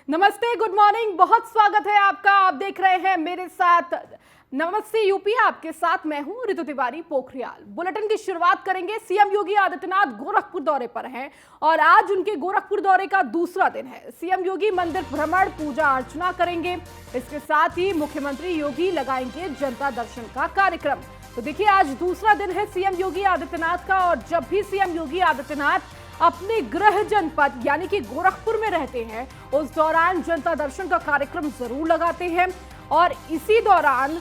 नमस्ते, good morning, बहुत स्वागत है आपका। आप देख रहे हैं मेरे साथ नमस्ते यूपी। आपके साथ मैं हूं ऋतु तिवारी पोखरियाल। बुलेटिन की शुरुआत करेंगे। सीएम योगी आदित्यनाथ गोरखपुर दौरे पर हैं और आज उनके गोरखपुर दौरे का दूसरा दिन है। सीएम योगी मंदिर भ्रमण, पूजा अर्चना करेंगे। इसके साथ ही मुख्यमंत्री योगी लगाएंगे जनता दर्शन का कार्यक्रम। तो देखिए, आज दूसरा दिन है सीएम योगी आदित्यनाथ का और जब भी सीएम योगी आदित्यनाथ अपने गृह जनपद यानी कि गोरखपुर में रहते हैं, उस दौरान जनता दर्शन का कार्यक्रम जरूर लगाते हैं और इसी दौरान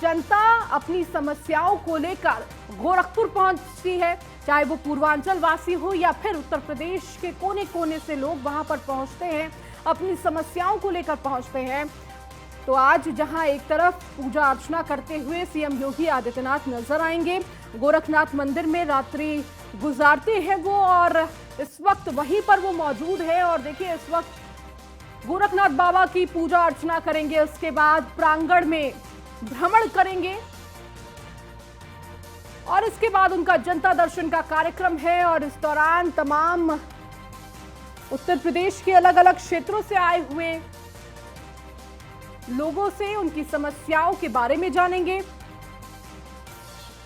जनता अपनी समस्याओं को लेकर गोरखपुर पहुंचती है। चाहे वो पूर्वांचल वासी हो या फिर उत्तर प्रदेश के कोने कोने से लोग वहां पर पहुंचते हैं, अपनी समस्याओं को लेकर पहुंचते हैं। तो आज जहां एक तरफ पूजा अर्चना करते हुए सीएम योगी आदित्यनाथ नजर आएंगे, गोरखनाथ मंदिर में रात्रि गुजारते हैं वो और इस वक्त वहीं पर वो मौजूद है। और देखिए, इस वक्त गोरखनाथ बाबा की पूजा अर्चना करेंगे, उसके बाद प्रांगण में भ्रमण करेंगे और इसके बाद उनका जनता दर्शन का कार्यक्रम है। और इस दौरान तमाम उत्तर प्रदेश के अलग अलग क्षेत्रों से आए हुए लोगों से उनकी समस्याओं के बारे में जानेंगे।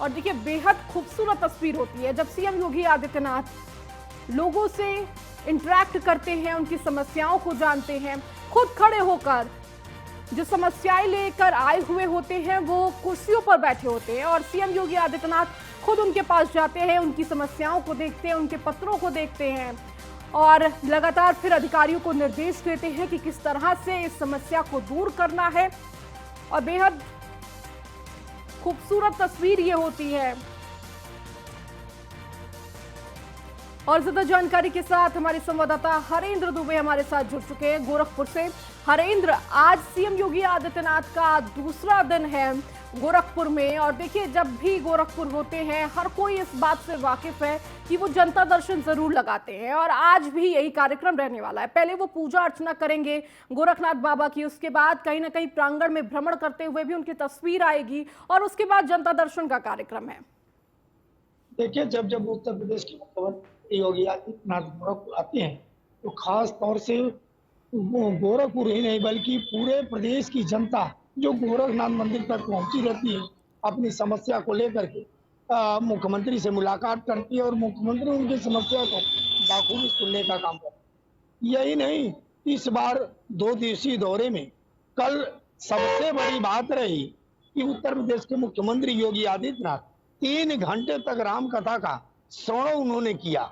और देखिए, बेहद खूबसूरत तस्वीर होती है जब सीएम योगी आदित्यनाथ लोगों से इंटरैक्ट करते हैं, उनकी समस्याओं को जानते हैं, खुद खड़े होकर जो समस्याएं लेकर आए हुए होते हैं वो कुर्सियों पर बैठे होते हैं और सीएम योगी आदित्यनाथ खुद उनके पास जाते हैं, उनकी समस्याओं को देखते हैं, उनके पत्रों को देखते हैं और लगातार फिर अधिकारियों को निर्देश देते हैं कि किस तरह से इस समस्या को दूर करना है। और बेहद खूबसूरत तस्वीर ये होती है। और ज्यादा जानकारी के साथ हमारे संवाददाता हरेंद्र दुबे हमारे साथ जुड़ चुके हैं गोरखपुर से। हरेंद्र, आज सीएम योगी आदित्यनाथ का दूसरा दिन है गोरखपुर में और देखिए, जब भी गोरखपुर होते हैं हर कोई इस बात से वाकिफ है कि वो जनता दर्शन जरूर लगाते हैं और आज भी यही कार्यक्रम रहने वाला है। पहले वो पूजा अर्चना करेंगे गोरखनाथ बाबा की, उसके बाद कहीं ना कहीं प्रांगण में भ्रमण करते हुए भी उनकी तस्वीर आएगी और उसके बाद जनता दर्शन का कार्यक्रम है। देखिए, जब जब उत्तर प्रदेश के मुख्यमंत्री योगी आदित्यनाथ गोरखपुर आते हैं तो खास तौर से गोरखपुर ही नहीं बल्कि पूरे प्रदेश की जनता जो गोरखनाथ मंदिर तक पहुंची रहती है, अपनी समस्या को लेकर के मुख्यमंत्री से मुलाकात करती है और मुख्यमंत्री उनकी समस्या को बाखूबी सुनने का काम करते हैं। यही नहीं, इस बार 2 दिवसीय दौरे में कल सबसे बड़ी बात रही कि उत्तर प्रदेश के मुख्यमंत्री योगी आदित्यनाथ 3 घंटे तक राम कथा का श्रवण उन्होंने किया।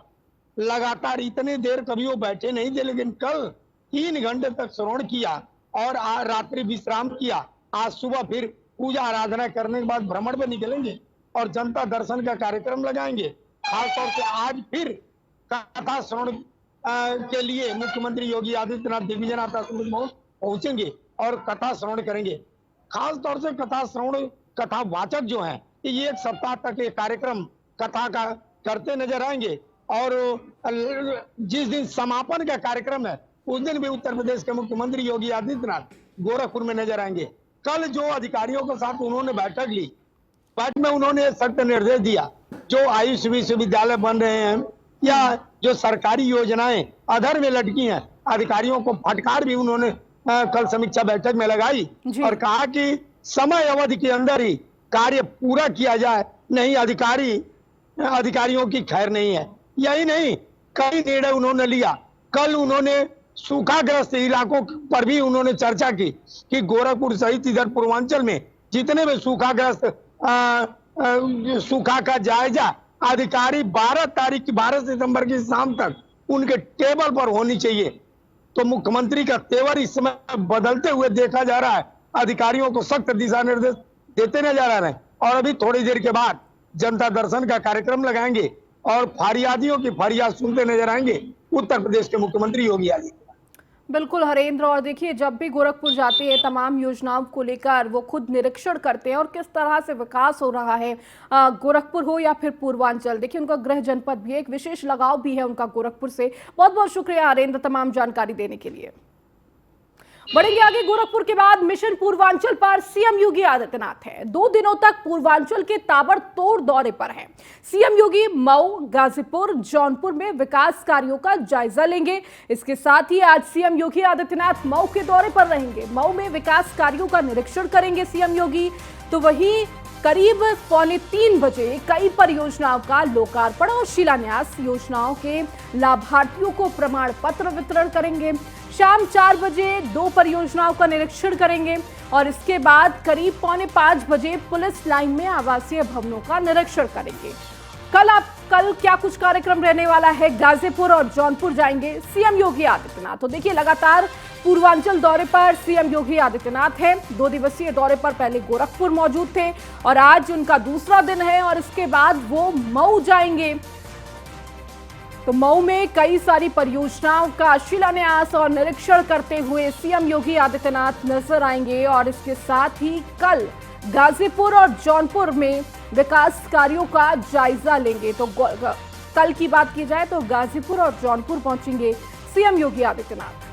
लगातार इतने देर कभी वो बैठे नहीं थे, लेकिन कल 3 घंटे तक श्रवण किया और रात्रि विश्राम किया। आज सुबह फिर पूजा आराधना करने के बाद भ्रमण पर निकलेंगे और जनता दर्शन का कार्यक्रम लगाएंगे। खासतौर से आज फिर कथा श्रवण के लिए मुख्यमंत्री योगी आदित्यनाथ दिग्विजयनाथ आश्रम पहुंचेंगे और कथा श्रवण करेंगे। खास तौर से कथा श्रवण, कथा वाचक जो हैं, ये 1 सप्ताह तक ये कार्यक्रम कथा का करते नजर आएंगे और जिस दिन समापन का कार्यक्रम है उस दिन भी उत्तर प्रदेश के मुख्यमंत्री योगी आदित्यनाथ गोरखपुर में नजर आएंगे। कल जो अधिकारियों के साथ उन्होंने बैठक ली, बैठक में उन्होंने सख्त निर्देश दिया, जो आयुष विश्वविद्यालय बन रहे हैं या जो सरकारी योजनाएं अधर में लटकी हैं, अधिकारियों को फटकार भी उन्होंने कल समीक्षा बैठक में लगाई और कहा कि समय अवधि के अंदर ही कार्य पूरा किया जाए, नहीं अधिकारियों की खैर नहीं है। यही नहीं, कई निर्णय उन्होंने लिया। कल उन्होंने सूखाग्रस्त इलाकों पर भी उन्होंने चर्चा की कि गोरखपुर सहित इधर पूर्वांचल में जितने भी सूखाग्रस्त सूखा का जायजा अधिकारी 12 सितंबर की शाम तक उनके टेबल पर होनी चाहिए। तो मुख्यमंत्री का तेवर इस समय बदलते हुए देखा जा रहा है, अधिकारियों को सख्त दिशा निर्देश देते नजर आ रहे हैं और अभी थोड़ी देर के बाद जनता दर्शन का कार्यक्रम लगाएंगे और फरियादियों की फरियाद सुनते नजर आएंगे उत्तर प्रदेश के मुख्यमंत्री योगी आदित्यनाथ। बिल्कुल हरेंद्र, और देखिए, जब भी गोरखपुर जाते हैं तमाम योजनाओं को लेकर वो खुद निरीक्षण करते हैं और किस तरह से विकास हो रहा है, गोरखपुर हो या फिर पूर्वांचल। देखिए, उनका गृह जनपद भी है, एक विशेष लगाव भी है उनका गोरखपुर से। बहुत बहुत शुक्रिया हरेंद्र तमाम जानकारी देने के लिए। बढ़ेंगे आगे। गोरखपुर के बाद मिशन पूर्वांचल पर सीएम योगी आदित्यनाथ है। 2 दिनों तक पूर्वांचल के ताबड़तोड़ दौरे पर हैं। सीएम योगी मऊ, गाजीपुर, जौनपुर में विकास कार्यों का जायजा लेंगे। इसके साथ ही आज सीएम योगी आदित्यनाथ मऊ के दौरे पर रहेंगे। मऊ में विकास कार्यों का निरीक्षण करेंगे सीएम योगी। तो वहीं करीब 2:45 बजे कई परियोजनाओं का लोकार्पण और शिलान्यास, योजनाओं के लाभार्थियों को प्रमाण पत्र वितरण करेंगे। शाम 4 बजे 2 परियोजनाओं का निरीक्षण करेंगे और इसके बाद करीब 4:45 बजे पुलिस लाइन में आवासीय भवनों का निरीक्षण करेंगे। कल क्या कुछ कार्यक्रम रहने वाला है, गाजीपुर और जौनपुर जाएंगे सीएम योगी आदित्यनाथ। तो देखिए, लगातार पूर्वांचल दौरे पर सीएम योगी आदित्यनाथ हैं। 2 दिवसीय दौरे पर पहले गोरखपुर मौजूद थे और आज उनका दूसरा दिन है और इसके बाद वो मऊ जाएंगे। तो मऊ में कई सारी परियोजनाओं का शिलान्यास और निरीक्षण करते हुए सीएम योगी आदित्यनाथ नजर आएंगे और इसके साथ ही कल गाजीपुर और जौनपुर में विकास कार्यों का जायजा लेंगे। तो कल की बात की जाए तो गाजीपुर और जौनपुर पहुंचेंगे सीएम योगी आदित्यनाथ।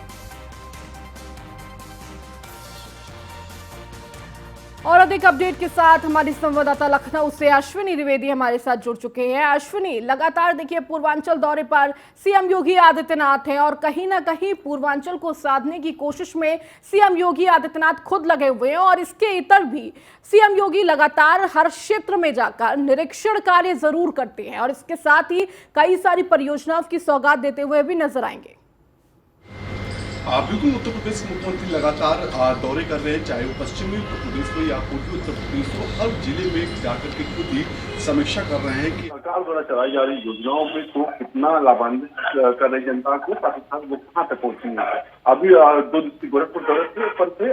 और अधिक अपडेट के साथ हमारी संवाददाता लखनऊ से अश्विनी द्विवेदी हमारे साथ जुड़ चुके हैं। अश्विनी, लगातार देखिए पूर्वांचल दौरे पर सीएम योगी आदित्यनाथ हैं और कहीं ना कहीं पूर्वांचल को साधने की कोशिश में सीएम योगी आदित्यनाथ खुद लगे हुए हैं और इसके इतर भी सीएम योगी लगातार हर क्षेत्र में जाकर निरीक्षण कार्य जरूर करते हैं और इसके साथ ही कई सारी परियोजनाओं की सौगात देते हुए भी नजर आएंगे। बिल्कुल, उत्तर प्रदेश के मुख्यमंत्री लगातार दौरे कर रहे हैं, चाहे वो पश्चिमी उत्तर प्रदेश हो या पूर्वी उत्तर प्रदेश हो। हर जिले में जाकर के खुद ही समीक्षा कर रहे हैं कि सरकार द्वारा चलाई जा रही योजनाओं में तो कितना लाभान्वित कर रही जनता को, साथ ही साथ वो कहाँ तक पहुंची है। अभी 2 दिवसीय गोरखपुर दौरे पर थे,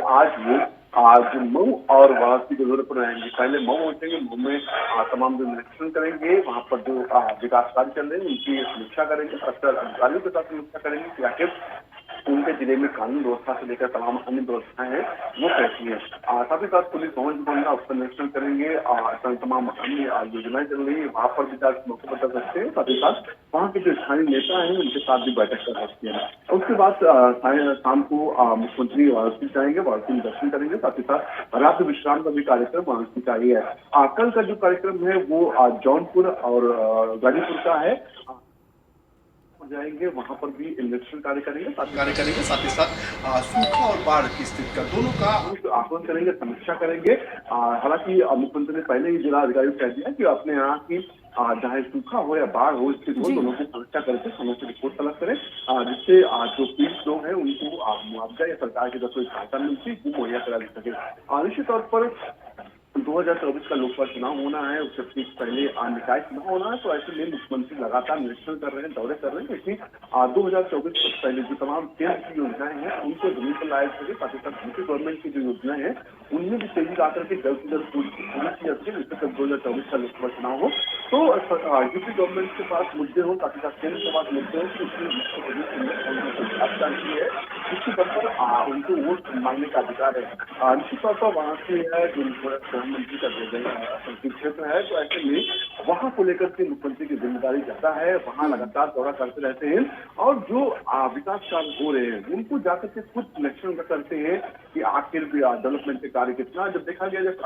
आज मऊ और वाराणसी के दौरे पर रहेंगे। पहले मऊ पहुंचेंगे, मऊ में तमाम जो निरीक्षण करेंगे, वहाँ पर जो विकास कार्य चल रहे हैं उनकी समीक्षा करेंगे, अधिकारियों के साथ समीक्षा करेंगे कि आखिर उनके जिले में कानून व्यवस्था से लेकर तमाम अन्य व्यवस्थाएं हैं वो कैसी है। साथ ही साथ पुलिस भवन जो बनेगा उसका निरीक्षण करेंगे। तमाम अन्य योजनाएं चल रही है वहाँ पर भी जाकर मौके पर कर सकते हैं। साथ ही साथ वहाँ के जो स्थानीय नेता हैं उनके साथ भी बैठक कर सकते हैं। उसके बाद शाम को मुख्यमंत्री वाराणसी जाएंगे, वाराणसी में दर्शन करेंगे। साथ ही साथ रात्रि विश्राम का भी कार्यक्रम वाराणसी का ही है। कल का जो कार्यक्रम है वो जौनपुर और गाजीपुर का है, जाएंगे वहां पर भी निरीक्षण कार्य करेंगे। साथ ही साथ सूखा और बाढ़ की स्थिति का दोनों का आकलन करेंगे, समीक्षा करेंगे। हालांकि मुख्यमंत्री ने पहले ही जिला अधिकारियों को कह दिया कि अपने यहाँ की चाहे सूखा हो या बाढ़ हो, इसके दोनों की समीक्षा करके समय से रिपोर्ट तलब करें, जिससे जो पीड़ित लोग हैं उनको मुआवजा या सरकार की तरफ से सहायता मिलती वो मुहैया करा दी सके। निश्चित तौर पर 2024 का लोकसभा चुनाव होना है, उससे ठीक पहले निकाय चुनाव होना है। तो ऐसे में मुख्यमंत्री लगातार निरीक्षण कर रहे हैं, दौरे कर रहे हैं, क्योंकि 2024 से पहले जो तमाम केंद्र की योजनाएं हैं उनको जमीन पर लाया सके। साथ ही साथ यूपी गवर्नमेंट की जो योजनाएं हैं उनमें भी तेजी ला करके जल्द से जल्द पूरी की जा सके, जिससे तक 2024 का लोकसभा चुनाव हो। तो यूपी गवर्नमेंट के पास मुद्दे हो, साथ ही साथ केंद्र के पास मुद्दे हो, है जिसके दम पर उनको वोट मांगने का अधिकार है। निश्चित तौर पर वहां से है जो प्रधानमंत्री का क्षेत्र है, तो ऐसे में वहां को लेकर के मुख्यमंत्री की जिम्मेदारी ज्यादा है। वहां लगातार दौरा करते रहते हैं और जो विकास कार्य हो रहे हैं उनको जाकर के खुद निरीक्षण करते हैं कि आखिर डेवलपमेंट के कार्य कितना। जब देखा गया जब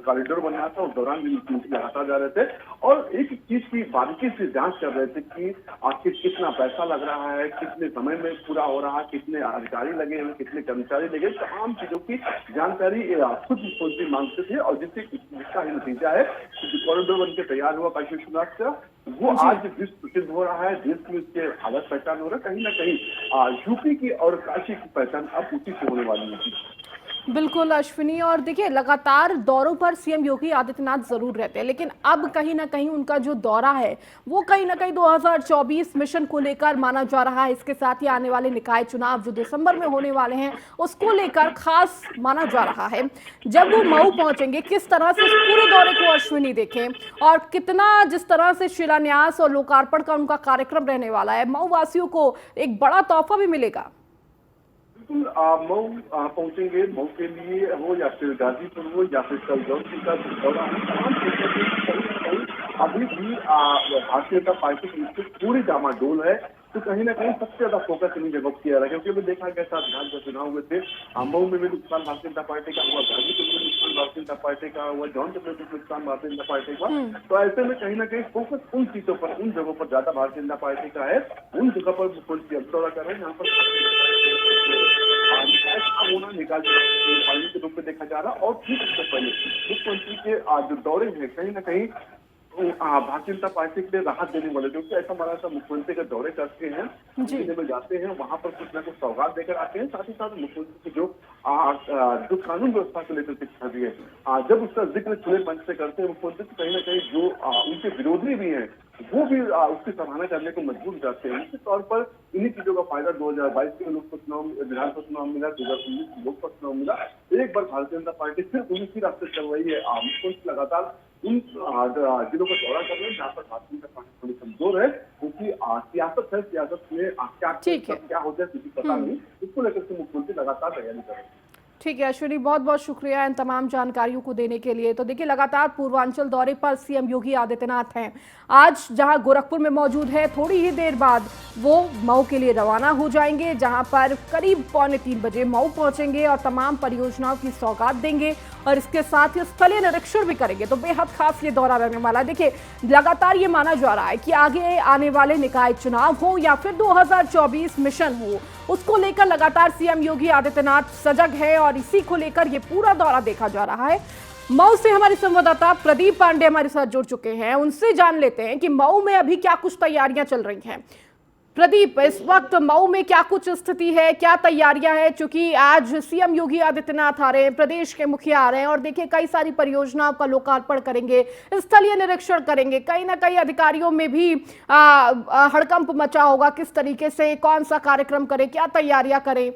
कॉरिडोर बन रहा था उस दौरान भी मुख्यमंत्री लगातार जा रहे थे और एक चीज की बारीकी से जांच कर रहे थे कि आखिर कितना पैसा लग रहा है, कितने समय में पूरा हो रहा है, कितने अधिकारी लगे हुए, कितने कर्मचारी लगे, तमाम चीजों की जानकारी खुद मुख्यमंत्री मांगते थे। और जिसका ही नतीजा है कि जो कॉरिडोर बन के तैयार हुआ काशी विश्वनाथ का, वो आज विश्व प्रसिद्ध हो रहा है, देश में इसके अलग पहचान हो रहा है। कहीं ना कहीं यूपी की और काशी की पहचान अब उसी से होने वाली है। बिल्कुल अश्विनी, और देखिए लगातार दौरों पर सीएम योगी आदित्यनाथ जरूर रहते हैं, लेकिन अब कहीं ना कहीं उनका जो दौरा है वो कहीं ना कहीं 2024 मिशन को लेकर माना जा रहा है। इसके साथ ही आने वाले निकाय चुनाव जो दिसंबर में होने वाले हैं उसको लेकर खास माना जा रहा है। जब वो मऊ पहुंचेंगे, किस तरह से पूरे दौरे को अश्विनी देखें और कितना जिस तरह से शिलान्यास और लोकार्पण का उनका कार्यक्रम रहने वाला है, मऊ वासियों को एक बड़ा तोहफा भी मिलेगा। मऊ पहुंचेंगे, मऊ के लिए हो या फिर गाजीपुर हो या फिर कल जौनपुर का दौरा हो, अभी भी भारतीय जनता पार्टी की पूरी डामाडोल है। तो कहीं ना कहीं सबसे ज्यादा फोकस इन जगह किया जा रहा है, क्योंकि अभी देखा गया था बिहार जो चुनाव हुए थे, मऊ में भी नुकसान भारतीय जनता पार्टी का हुआ, गाजीपुर में नुकसान भारतीय जनता पार्टी का हुआ, जौनपुर में नुकसान भारतीय जनता पार्टी का। तो ऐसे में कहीं ना कहीं फोकस उन सीटों पर, उन जगहों पर ज्यादा भारतीय जनता पार्टी का है, उन जगह पर मुख्यमंत्री अब दौरा कर रहे हैं, यहाँ पर होना निकाल के रूप में देखा जा रहा। और ठीक उससे पहले मुख्यमंत्री के जो दौरे हैं कहीं ना कहीं भारतीय जनता पार्टी के लिए राहत देने वाले, क्योंकि ऐसा माना था मुख्यमंत्री का दौरे करते हैं, जिले में जाते हैं, वहां पर कुछ ना कुछ सौगात देकर आते हैं, साथ ही साथ मुख्यमंत्री की जो कानून व्यवस्था को लेकर शिक्षा दी है, जब उसका जिक्र खुले मंच से करते हैं मुख्यमंत्री, तो कहीं ना कहीं जो उनके विरोधी भी हैं वो भी उसकी सराहना करने को मजबूर हो जाते हैं। निश्चित तौर पर इन्हीं चीजों का फायदा 2022 के लोकसभा चुनाव, विधानसभा चुनाव मिला, 2019 लोकसभा चुनाव मिला। एक बार भारतीय जनता पार्टी फिर उन्हीं रास्ते चल रही है। मुख्यमंत्री लगातार उन जिलों का दौरा कर रहे हैं जहाँ पर भारतीय जनता पार्टी थोड़ी कमजोर है, क्योंकि सियासत है, सियासत में क्या हो जाए किसी पता नहीं, इसको लेकर के मुख्यमंत्री लगातार तैयारी कर रहे हैं। ठीक है अश्विनी, बहुत बहुत शुक्रिया इन तमाम जानकारियों को देने के लिए। तो देखिए लगातार पूर्वांचल दौरे पर सीएम योगी आदित्यनाथ हैं। आज जहां गोरखपुर में मौजूद है, थोड़ी ही देर बाद वो मऊ के लिए रवाना हो जाएंगे, जहां पर करीब 2:45 बजे मऊ पहुंचेंगे और तमाम परियोजनाओं की सौगात देंगे और इसके साथ ही स्थलीय निरीक्षण भी करेंगे। तो बेहद खास ये दौरा रहने वाला है। देखिए लगातार ये माना जा रहा है कि आगे आने वाले निकाय चुनाव हो या फिर 2024 मिशन हो, उसको लेकर लगातार सीएम योगी आदित्यनाथ सजग है और इसी को लेकर ये पूरा दौरा देखा जा रहा है। मऊ से हमारे संवाददाता प्रदीप पांडे हमारे साथ जुड़ चुके हैं, उनसे जान लेते हैं कि मऊ में अभी क्या कुछ तैयारियां चल रही हैं। प्रदीप, इस वक्त मऊ में क्या कुछ स्थिति है, क्या तैयारियां हैं? क्योंकि आज सीएम योगी आदित्यनाथ आ रहे हैं, प्रदेश के मुखिया आ रहे हैं और देखिए कई सारी परियोजनाओं का लोकार्पण करेंगे, स्थलीय निरीक्षण करेंगे, कहीं ना कहीं अधिकारियों में भी हड़कंप मचा होगा। किस तरीके से कौन सा कार्यक्रम करें, क्या तैयारियां करें?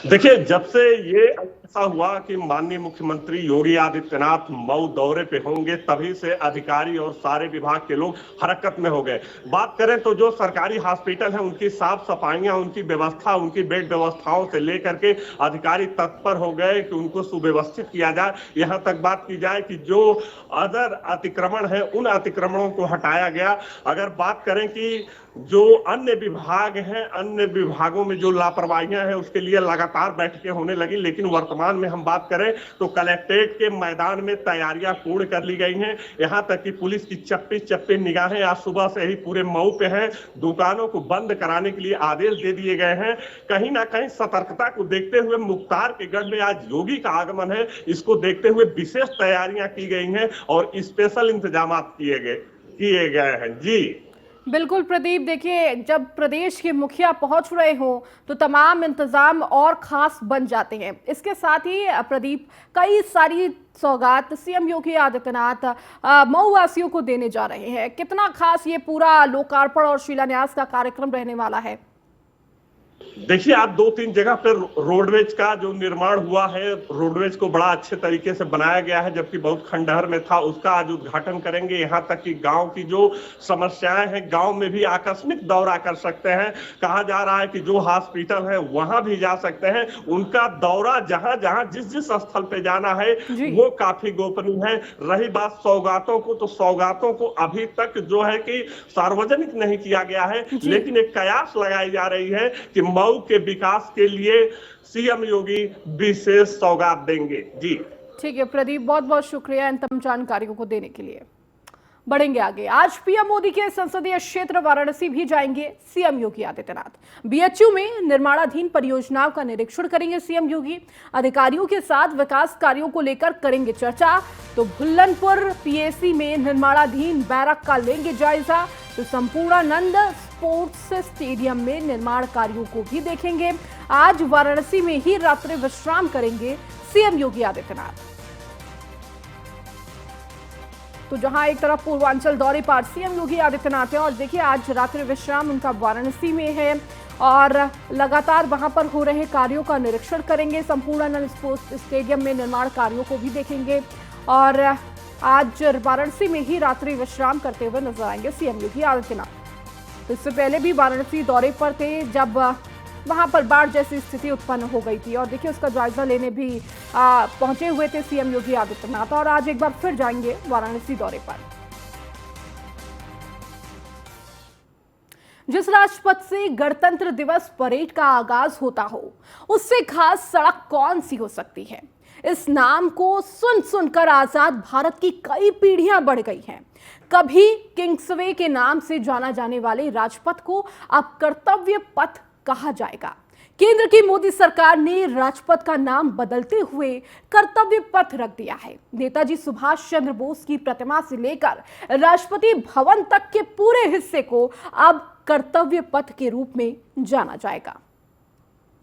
देखिए, जब से ये ऐसा हुआ कि माननीय मुख्यमंत्री योगी आदित्यनाथ मऊ दौरे पे होंगे, तभी से अधिकारी और सारे विभाग के लोग हरकत में हो गए। बात करें तो जो सरकारी हॉस्पिटल है उनकी साफ सफाइयां, उनकी व्यवस्था, उनकी बेड व्यवस्थाओं से लेकर के अधिकारी तत्पर हो गए कि उनको सुव्यवस्थित किया जाए। यहाँ तक बात की जाए कि जो अदर अतिक्रमण है उन अतिक्रमणों को हटाया गया। अगर बात करें कि जो अन्य विभाग हैं, अन्य विभागों में जो लापरवाहियां हैं उसके लिए लगातार बैठकें होने लगी, लेकिन वर्तमान में हम बात करें तो कलेक्ट्रेट के मैदान में तैयारियां पूर्ण कर ली गई हैं। यहां तक कि पुलिस की चप्पी चप्पी निगाहें आज सुबह से ही पूरे मऊ पे हैं। दुकानों को बंद कराने के लिए आदेश दे दिए गए हैं। कहीं ना कहीं सतर्कता को देखते हुए मुख्तार के गढ़ में आज योगी का आगमन है, इसको देखते हुए विशेष तैयारियां की गई हैं और स्पेशल इंतजाम किए गए हैं। जी बिल्कुल प्रदीप, देखिए जब प्रदेश के मुखिया पहुंच रहे हो तो तमाम इंतजाम और खास बन जाते हैं। इसके साथ ही प्रदीप, कई सारी सौगात सीएम योगी आदित्यनाथ मऊ वासियों को देने जा रहे हैं। कितना खास ये पूरा लोकार्पण और शिलान्यास का कार्यक्रम रहने वाला है? देखिए, आज 2-3 जगह पर रोडवेज का जो निर्माण हुआ है, रोडवेज को बड़ा अच्छे तरीके से बनाया गया है, जबकि बहुत खंडहर में था, उसका आज उद्घाटन करेंगे। यहाँ तक कि गांव की जो समस्याएं हैं, गांव में भी आकस्मिक दौरा कर सकते हैं। कहा जा रहा है कि जो हॉस्पिटल है वहां भी जा सकते हैं। उनका दौरा जहां जहां जिस स्थल पे जाना है वो काफी गोपनीय है। रही बात सौगातों को, तो सौगातों को अभी तक जो है कि सार्वजनिक नहीं किया गया है, लेकिन एक कयास लगाई जा रही है कि मऊ के विकास के लिए सीएम योगी विशेष सौगात देंगे। जी ठीक है प्रदीप, बहुत बहुत शुक्रिया इन तमाम जानकारियों को देने के लिए। बढ़ेंगे आगे। आज पीएम मोदी के संसदीय क्षेत्र वाराणसी भी जाएंगे सीएम योगी आदित्यनाथ। बीएचयू में निर्माणाधीन परियोजनाओं का निरीक्षण करेंगे सीएम योगी। अधिकारियों के साथ विकास कार्यों को लेकर करेंगे चर्चा। तो भुल्लनपुर पीएसी में निर्माणाधीन बैरक का लेंगे जायजा। तो संपूर्णानंद स्पोर्ट्स स्टेडियम में निर्माण कार्यों को भी देखेंगे। आज वाराणसी में ही रात्रि विश्राम करेंगे सीएम योगी आदित्यनाथ। तो जहां एक तरफ पूर्वांचल दौरे पर सीएम योगी आदित्यनाथ है और देखिए आज रात्रि विश्राम उनका वाराणसी में है और लगातार वहां पर हो रहे कार्यों का निरीक्षण करेंगे। संपूर्णानंद स्पोर्ट्स स्टेडियम में निर्माण कार्यों को भी देखेंगे और आज वाराणसी में ही रात्रि विश्राम करते हुए नजर आएंगे सीएम योगी आदित्यनाथ। तो इससे पहले भी वाराणसी दौरे पर थे जब वहां पर बाढ़ जैसी स्थिति उत्पन्न हो गई थी और देखिए उसका जायजा लेने भी पहुंचे हुए थे सीएम योगी आदित्यनाथ और आज एक बार फिर जाएंगे वाराणसी दौरे पर। जिस राजपथ से गणतंत्र दिवस परेड का आगाज होता हो, उससे खास सड़क कौन सी हो सकती है? इस नाम को सुन सुनकर आजाद भारत की कई पीढ़ियां बढ़ गई हैं। कभी किंग्सवे के नाम से जाना जाने वाले राजपथ को अब कर्तव्य पथ कहा जाएगा। केंद्र की मोदी सरकार ने राजपथ का नाम बदलते हुए कर्तव्य पथ रख दिया है। नेताजी सुभाष चंद्र बोस की प्रतिमा से लेकर राष्ट्रपति भवन तक के पूरे हिस्से को अब कर्तव्य पथ के रूप में जाना जाएगा।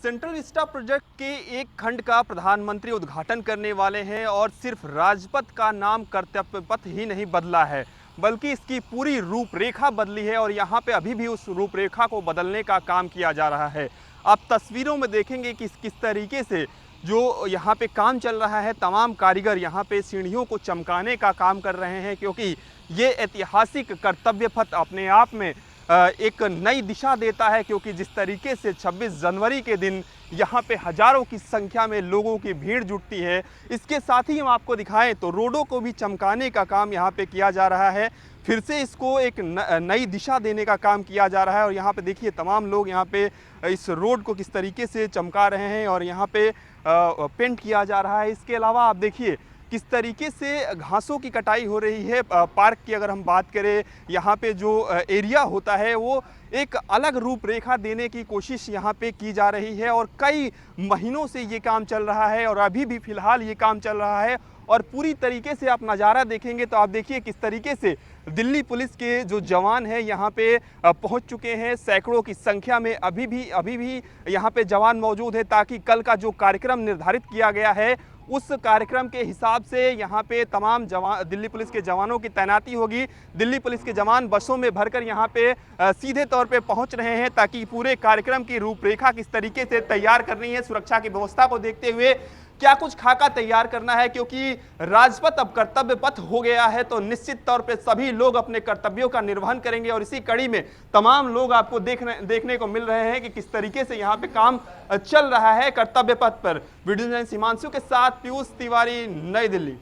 सेंट्रल विस्टा प्रोजेक्ट के एक खंड का प्रधानमंत्री उद्घाटन करने वाले हैं और सिर्फ राजपथ का नाम कर्तव्य पथ ही नहीं बदला है, बल्कि इसकी पूरी रूपरेखा बदली है और यहाँ पे अभी भी उस रूपरेखा को बदलने का काम किया जा रहा है। आप तस्वीरों में देखेंगे कि किस तरीके से जो यहाँ पे काम चल रहा है, तमाम कारीगर यहाँ पे सीढ़ियों को चमकाने का काम कर रहे हैं, क्योंकि ये ऐतिहासिक कर्तव्य पथ अपने आप में एक नई दिशा देता है। क्योंकि जिस तरीके से 26 जनवरी के दिन यहाँ पे हजारों की संख्या में लोगों की भीड़ जुटती है, इसके साथ ही हम आपको दिखाएं तो रोडों को भी चमकाने का काम यहाँ पे किया जा रहा है। फिर से इसको एक नई दिशा देने का काम किया जा रहा है और यहाँ पे देखिए तमाम लोग यहाँ पे इस रोड को किस तरीके से चमका रहे हैं और यहाँ पे पेंट किया जा रहा है। इसके अलावा आप देखिए किस तरीके से घासों की कटाई हो रही है। पार्क की अगर हम बात करें, यहाँ पे जो एरिया होता है वो एक अलग रूपरेखा देने की कोशिश यहाँ पे की जा रही है और कई महीनों से ये काम चल रहा है और अभी भी फिलहाल ये काम चल रहा है। और पूरी तरीके से आप नज़ारा देखेंगे तो आप देखिए किस तरीके से दिल्ली पुलिस के जो जवान हैं यहाँ पे पहुँच चुके हैं। सैकड़ों की संख्या में अभी भी यहाँ पे जवान मौजूद है, ताकि कल का जो कार्यक्रम निर्धारित किया गया है उस कार्यक्रम के हिसाब से यहाँ पे तमाम दिल्ली पुलिस के जवानों की तैनाती होगी। दिल्ली पुलिस के जवान बसों में भरकर यहाँ पे सीधे तौर पे पहुँच रहे हैं, ताकि पूरे कार्यक्रम की रूपरेखा किस तरीके से तैयार करनी है, सुरक्षा की व्यवस्था को देखते हुए क्या कुछ खाका तैयार करना है। क्योंकि राजपथ अब कर्तव्य पथ हो गया है तो निश्चित तौर पे सभी लोग अपने कर्तव्यों का निर्वहन करेंगे और इसी कड़ी में तमाम लोग आपको देखने को मिल रहे हैं कि किस तरीके से यहाँ पे काम चल रहा है कर्तव्य पथ पर। वीडियो जर्नलिस्ट हिमांशु के साथ पीयूष तिवारी, नई Delhi.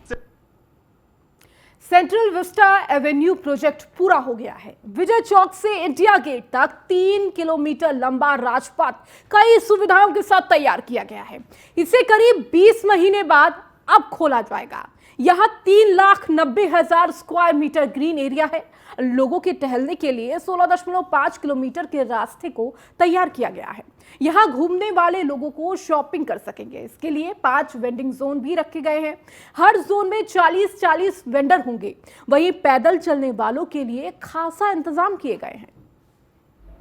Central Vista Avenue project पूरा हो गया है। विजय चौक से इंडिया गेट तक 3 किलोमीटर लंबा राजपथ कई सुविधाओं के साथ तैयार किया गया है। इसे करीब 20 महीने बाद अब खोला जाएगा। यहाँ 3,90,000 स्क्वायर मीटर ग्रीन एरिया है। लोगों के टहलने के लिए 16.5 किलोमीटर के रास्ते को तैयार किया गया है। यहाँ घूमने वाले लोगों को शॉपिंग कर सकेंगे। इसके लिए 5 वेंडिंग जोन भी रखे गए हैं। हर जोन में 40-40 वेंडर होंगे। वहीं पैदल चलने वालों के लिए खासा इंतजाम किए गए हैं।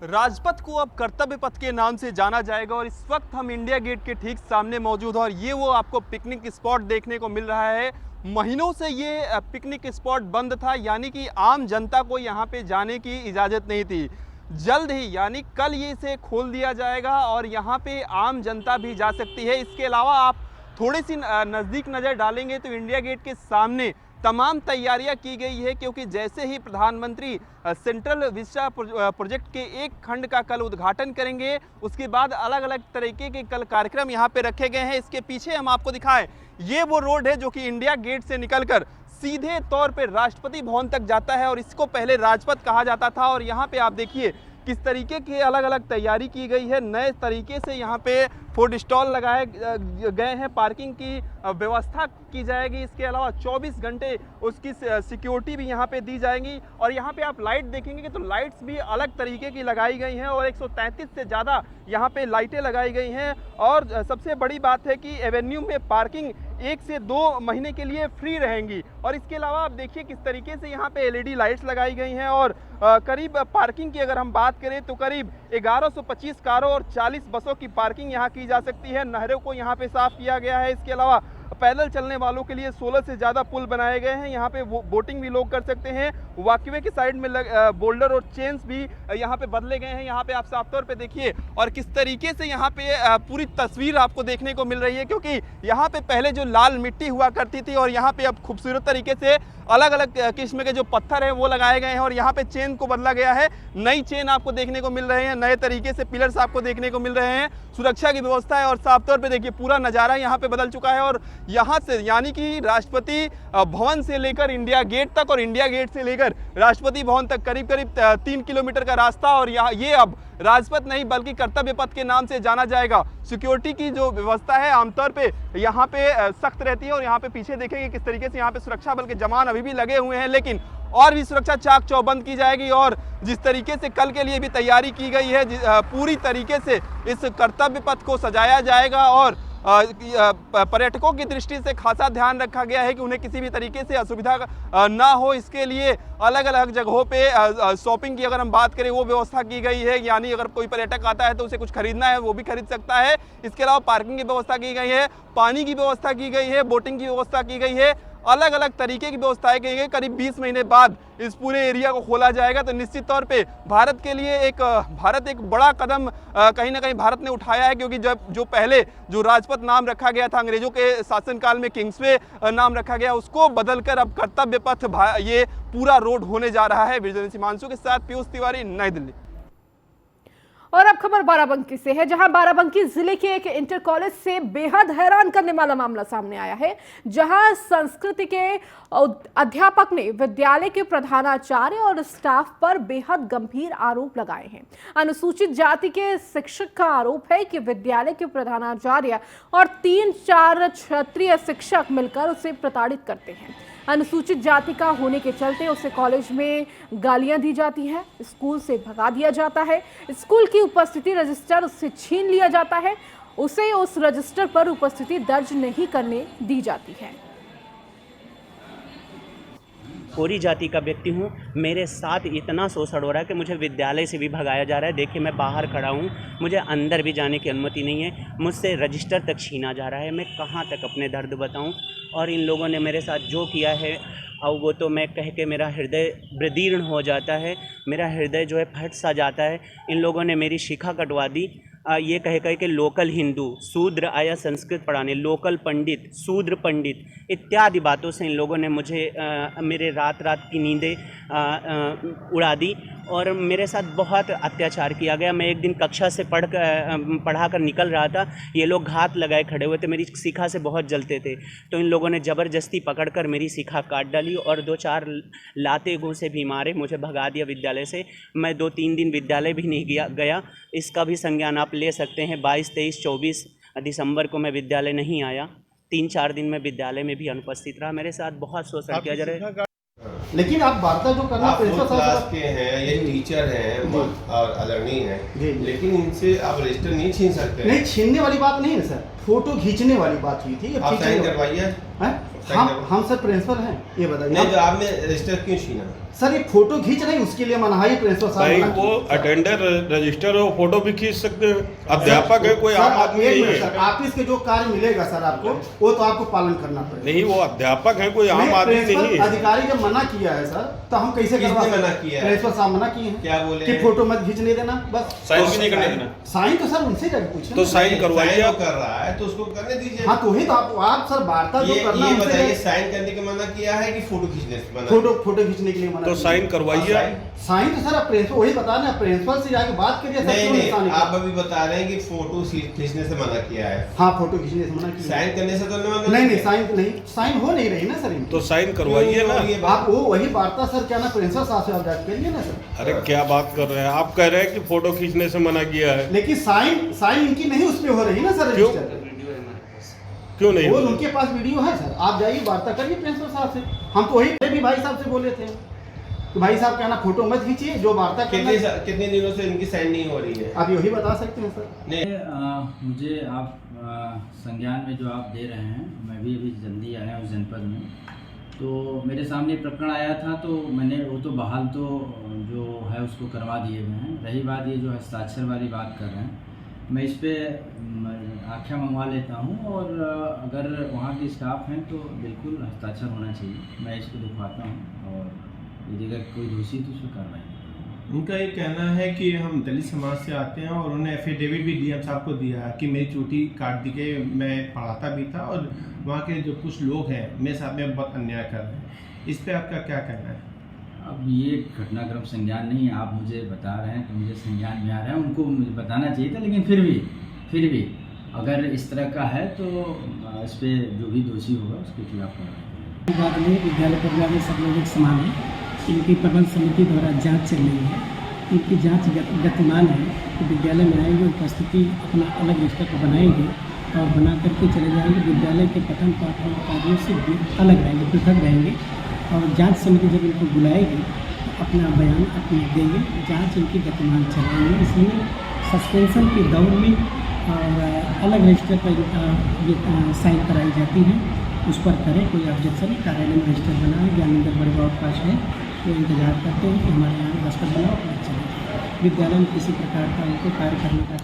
राजपथ को अब कर्तव्य पथ के नाम से जाना जाएगा और इस वक्त हम इंडिया गेट के ठीक सामने मौजूद हैं और ये वो आपको पिकनिक स्पॉट देखने को मिल रहा है। महीनों से ये पिकनिक स्पॉट बंद था, यानी कि आम जनता को यहाँ पे जाने की इजाज़त नहीं थी। जल्द ही यानी कल ये इसे खोल दिया जाएगा और यहाँ पे आम जनता भी जा सकती है। इसके अलावा आप थोड़ी सी नज़दीक नज़र डालेंगे तो इंडिया गेट के सामने तमाम तैयारियां की गई है, क्योंकि जैसे ही प्रधानमंत्री सेंट्रल विस्टा प्रोजेक्ट के एक खंड का कल उद्घाटन करेंगे, उसके बाद अलग अलग तरीके के कल कार्यक्रम यहाँ पे रखे गए हैं। इसके पीछे हम आपको दिखाएं, ये वो रोड है जो कि इंडिया गेट से निकलकर सीधे तौर पे राष्ट्रपति भवन तक जाता है और इसको पहले राजपथ कहा जाता था। और यहाँ पे आप देखिए किस तरीके की अलग अलग तैयारी की गई है। नए तरीके से यहाँ पे फूड स्टॉल लगाए गए हैं, पार्किंग की व्यवस्था की जाएगी। इसके अलावा 24 घंटे उसकी सिक्योरिटी भी यहाँ पे दी जाएगी। और यहाँ पे आप लाइट देखेंगे तो लाइट्स भी अलग तरीके की लगाई गई हैं और 133 से ज़्यादा यहाँ पे लाइटें लगाई गई हैं। और सबसे बड़ी बात है कि एवेन्यू में पार्किंग 1 से 2 महीने के लिए फ्री रहेंगी। और इसके अलावा आप देखिए किस तरीके से यहाँ पे LED लाइट्स लगाई गई हैं और करीब पार्किंग की अगर हम बात करें तो करीब 1125 कारों और 40 बसों की पार्किंग यहाँ की जा सकती है। नहरों को यहाँ पे साफ किया गया है। इसके अलावा पैदल चलने वालों के लिए 16 से ज़्यादा पुल बनाए गए हैं। यहाँ पे बोटिंग भी लोग कर सकते हैं। वॉकवे के साइड में बोल्डर और चेन्स भी यहाँ पे बदले गए हैं। यहाँ पे आप साफ तौर पे देखिए और किस तरीके से यहाँ पे पूरी तस्वीर आपको देखने को मिल रही है, क्योंकि यहाँ पे पहले जो लाल मिट्टी हुआ करती थी और यहाँ पे अब खूबसूरत तरीके से अलग अलग किस्म के जो पत्थर हैं वो लगाए गए हैं और यहाँ पे चेन को बदला गया है। नई चेन आपको देखने को मिल रहे हैं, नए तरीके से पिलर्स आपको देखने को मिल रहे हैं, सुरक्षा की व्यवस्था है और साफ तौर पे देखिए पूरा नज़ारा यहाँ पे बदल चुका है। और यहाँ से यानी कि राष्ट्रपति भवन से लेकर इंडिया गेट तक और इंडिया गेट से लेकर लेकर राष्ट्रपति भवन तक करीब करीब 3 किलोमीटर का रास्ता, और यहाँ ये अब राजपथ नहीं बल्कि कर्तव्य पथ के नाम से जाना जाएगा। सिक्योरिटी की जो व्यवस्था है आमतौर पे यहाँ पे सख्त रहती है, और यहाँ पे पीछे देखेंगे किस तरीके से यहाँ पे सुरक्षा बल के जवान अभी भी लगे हुए हैं, लेकिन और भी सुरक्षा चाक चौबंद की जाएगी। और जिस तरीके से कल के लिए भी तैयारी की गई है, पूरी तरीके से इस कर्तव्य पथ को सजाया जाएगा, और पर्यटकों की दृष्टि से खासा ध्यान रखा गया है कि उन्हें किसी भी तरीके से असुविधा ना हो। इसके लिए अलग अलग जगहों पे शॉपिंग की अगर हम बात करें वो व्यवस्था की गई है, यानी अगर कोई पर्यटक आता है तो उसे कुछ खरीदना है वो भी खरीद सकता है। इसके अलावा पार्किंग की व्यवस्था की गई है, पानी की व्यवस्था की गई है, बोटिंग की व्यवस्था की गई है, अलग अलग तरीके की व्यवस्थाएं की गई। करीब 20 महीने बाद इस पूरे एरिया को खोला जाएगा, तो निश्चित तौर पे भारत के लिए भारत एक बड़ा कदम कहीं ना कहीं भारत ने उठाया है, क्योंकि जब जो पहले जो राजपथ नाम रखा गया था अंग्रेजों के शासनकाल में, किंग्सवे नाम रखा गया, उसको बदलकर अब कर्तव्य पथ ये पूरा रोड होने जा रहा है। विजय हिमांशु के साथ पीयूष तिवारी, नई दिल्ली। और अब खबर बाराबंकी से है, जहां बाराबंकी जिले के एक इंटर कॉलेज से बेहद हैरान करने वाला मामला सामने आया है, जहां संस्कृति के अध्यापक ने विद्यालय के प्रधानाचार्य और स्टाफ पर बेहद गंभीर आरोप लगाए हैं। अनुसूचित जाति के शिक्षक का आरोप है कि विद्यालय के प्रधानाचार्य और 3-4 क्षत्रिय शिक्षक मिलकर उसे प्रताड़ित करते हैं। अनुसूचित जाति का होने के चलते उसे कॉलेज में गालियां दी जाती है, स्कूल से भगा दिया जाता है, स्कूल की उपस्थिति रजिस्टर उससे छीन लिया जाता है, उसे उस रजिस्टर पर उपस्थिति दर्ज नहीं करने दी जाती है। कोरी जाति का व्यक्ति हूँ, मेरे साथ इतना शोषण हो रहा है कि मुझे विद्यालय से भी भगाया जा रहा है। देखिए मैं बाहर खड़ा हूँ, मुझे अंदर भी जाने की अनुमति नहीं है, मुझसे रजिस्टर तक छीना जा रहा है। मैं कहाँ तक अपने दर्द बताऊँ। और इन लोगों ने मेरे साथ जो किया है, अब वो तो मैं कह के मेरा हृदय विदीर्ण हो जाता है, मेरा हृदय जो है फट सा जाता है। इन लोगों ने मेरी शिखा कटवा दी, ये कह के लोकल हिंदू, शूद्र आया संस्कृत पढ़ाने, लोकल पंडित, शूद्र पंडित इत्यादि बातों से इन लोगों ने मुझे मेरे रात की नींदें उड़ा दी और मेरे साथ बहुत अत्याचार किया गया। मैं एक दिन कक्षा से पढ़ा कर निकल रहा था, ये लोग घात लगाए खड़े हुए थे, मेरी शिखा से बहुत जलते थे, तो इन लोगों ने ज़बरदस्ती पकड़कर मेरी शिखा काट डाली और 2-4 लाते घूंसे भी मारे, मुझे भगा दिया विद्यालय से। मैं 2-3 दिन विद्यालय भी नहीं गया। इसका भी संज्ञान आप ले सकते हैं। 22, 23, 24 दिसंबर को मैं विद्यालय नहीं आया। 3-4 दिन में विद्यालय में भी अनुपस्थित रहा। मेरे साथ बहुत शोषण किया जा रहा है। लेकिन आप वार्ता जो करना प्रिंसिपल क्लास के हैं, ये टीचर हैं और अलर्नी हैं, लेकिन इनसे आप रजिस्टर नहीं छीन सकते। नहीं, छीनने वाली बात नहीं है सर, फोटो खींचने वाली बात हुई थी। आप साइन करवाइए। हम सर प्रिंसिपल हैं, ये बताइए। नहीं, तो आपने रजिस्टर क्यों छीना? सर ये फोटो खींच रहे, उसके लिए मनाही प्रिंसिपल साहब। वो अटेंडर रजिस्टर हो, फोटो भी खींच सकते हैं। अध्यापक है, कोई आम आदमी नहीं है। ऑफिस के जो कार्य मिलेगा सर आपको, वो तो आपको पालन करना पड़ेगा। नहीं, वो अध्यापक है, कोई आम आदमी नहीं है। अधिकारी जब मना किया है सर, तो हम कैसे करवा? मना किया है प्रिंसिपल साहब मना किए हैं। क्या बोले कि फोटो मत खींचने देना, बस साइन भी नहीं करने देना। साइन तो सर उनसे जाके पूछे, तो साइन करवाइए। कर रहा है तो उसको करने दीजिए। हाँ, तो वही तो आप सर वार्ता जो करना ये बताइए, साइन करने के मना किया है कि फोटो खींचने से मना? फोटो खींचने के लिए मना। तो साइन करवाइए। साइन तो सर प्रिंसिपल वही बता रहे हैं, प्रिंसिपल से जाके बात करिए। नहीं, आप अभी बता रहे हैं कि फोटो खींचने से मना किया है। हाँ, फोटो खींचने से मना किया। साइन करने से तो नहीं, साइन हो नहीं रही ना सर। तो साइन करवाइए ना। आप वो वही वार्ता सर क्या ना प्रिंसिपल साहब से आप जाके करिए ना सर। अरे क्या बात कर रहे हैं आप? कह रहे हैं कि फोटो खींचने से मना किया है, लेकिन साइन इनकी नहीं उस पे हो रही ना सर। क्यों नहीं? वो उनके पास वीडियो है सर, आप जाइए वार्ता करिए प्रिंसिपल साहब से। हम तो वही भी भाई साहब से बोले थे तो भाई साहब कहना फोटो मत खींचिए, जो वार्ता कितने दिनों से इनकी साइन नहीं हो रही है? आप यही बता सकते हैं सर। नहीं, मुझे आप संज्ञान में जो आप दे रहे हैं, मैं भी अभी जल्दी आया उस जनपद में, तो मेरे सामने प्रकरण आया था, तो मैंने वो तो बहाल तो जो है उसको करवा दिए हुए हैं। रही बात ये जो हस्ताक्षर वाली बात कर रहे हैं, मैं इस पर आख्या मंगवा लेता हूँ और अगर वहाँ के स्टाफ हैं तो बिल्कुल हस्ताक्षर होना चाहिए। मैं इसको दिखवाता हूँ और यदि अगर कोई दोषी तो उसको कार्रवाई। उनका ये कहना है कि हम दलित समाज से आते हैं और उन्होंने एफिडेविट भी डीएम साहब को दिया कि मेरी चोटी काट दी गई, मैं पढ़ाता भी था और वहाँ के जो कुछ लोग हैं मेरे साथ में बहुत अन्याय कर रहे हैं। इस पर आपका क्या कहना है? अब ये घटनाक्रम संज्ञान नहीं है, आप मुझे बता रहे हैं तो मुझे संज्ञान में आ रहा है। उनको मुझे बताना चाहिए था, लेकिन फिर भी अगर इस तरह का है तो इस पर जो भी दोषी होगा उसके खिलाफ कार्रवाई। बात नहीं, विद्यालय पर जाने सब लोग एक समान है, इनकी प्रबंध समिति द्वारा जांच चल रही है। इनकी जांच गतिमान है कि विद्यालय में आएंगे, उपस्थिति अपना अलग रजिस्टर को बनाएंगे और बना करके चले जाएंगे। विद्यालय के पठन पाठन कार्यों से अलग रहेंगे, पृथक रहेंगे और जांच समिति जब इनको बुलाएगी तो अपना बयान अपने देंगे। जांच इनकी गतिमान चल रही है, इसलिए सस्पेंशन के दौर में और अलग रजिस्टर पर साइन कराई जाती है, उस पर करें, कोई ऑब्जेक्शन नहीं। कार्यालय में रजिस्टर बना है, ज्ञानेंद्र बड़े पास है, वो इंतजार करते हैं कि हमारे यहाँ दस्तखत बनाओ और चले। विद्यालय में किसी प्रकार का उनको कार्य करने का।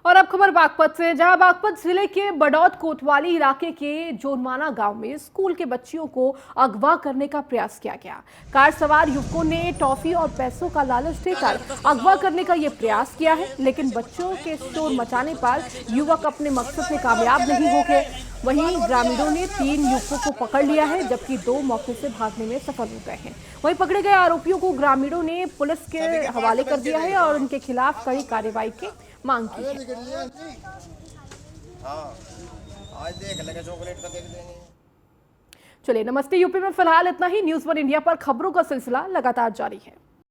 और अब खबर बागपत से, जहां बागपत जिले के बडौत कोतवाली इलाके के जोनमाना गांव में स्कूल के बच्चियों को अगवा करने का प्रयास किया गया। कार सवार युवकों ने टॉफी और पैसों का लालच देकर अगवा करने का यह प्रयास किया है, लेकिन बच्चों के शोर मचाने पर युवक अपने मकसद में कामयाब नहीं हो गए। वहीं ग्रामीणों ने 3 युवकों को पकड़ लिया है, जबकि 2 मौके से भागने में सफल हो गए हैं। वहीं पकड़े गए आरोपियों को ग्रामीणों ने पुलिस के हवाले कर दिया है और उनके खिलाफ कड़ी कार्रवाई की मांग की है। चलिए, नमस्ते यूपी में फिलहाल इतना ही। न्यूज़ 1 इंडिया पर खबरों का सिलसिला लगातार जारी है।